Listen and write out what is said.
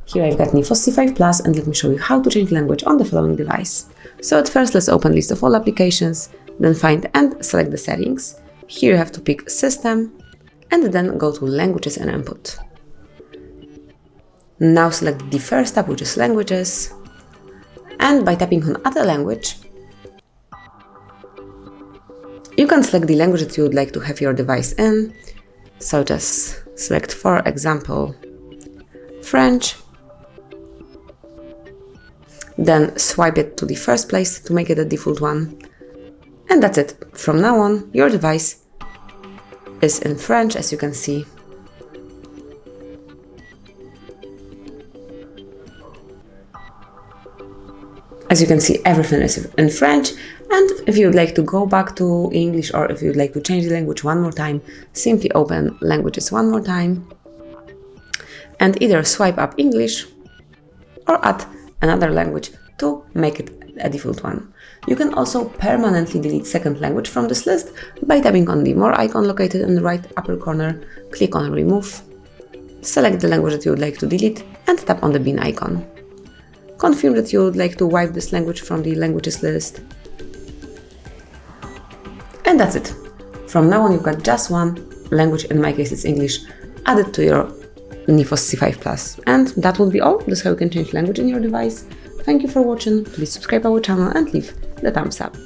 Here I've got Neffos C5 Plus, and let me show you how to change language on the following device. So at first, let's open list of all applications, then find and select the settings. Here you have to pick System, and then go to Languages and Input. Now select the first tab, which is Languages, and by tapping on Add a Language, you can select the language that you would like to have your device in. So just select, for example, French. Then swipe it to the first place to make it a default one. And that's it. From now on, your device is in French, as you can see. As you can see, everything is in French. And if you would like to go back to English, or if you would like to change the language one more time, simply open Languages one more time and either swipe up English or add another language to make it a default one. You can also permanently delete second language from this list by tapping on the More icon located in the right upper corner, click on Remove, select the language that you would like to delete and tap on the bin icon. Confirm that you would like to wipe this language from the languages list. And that's it. From now on, you've got just one language, in my case it's English, added to your Neffos C5 Plus. And that would be all. This is how you can change language in your device. Thank you for watching. Please subscribe our channel and leave the thumbs up.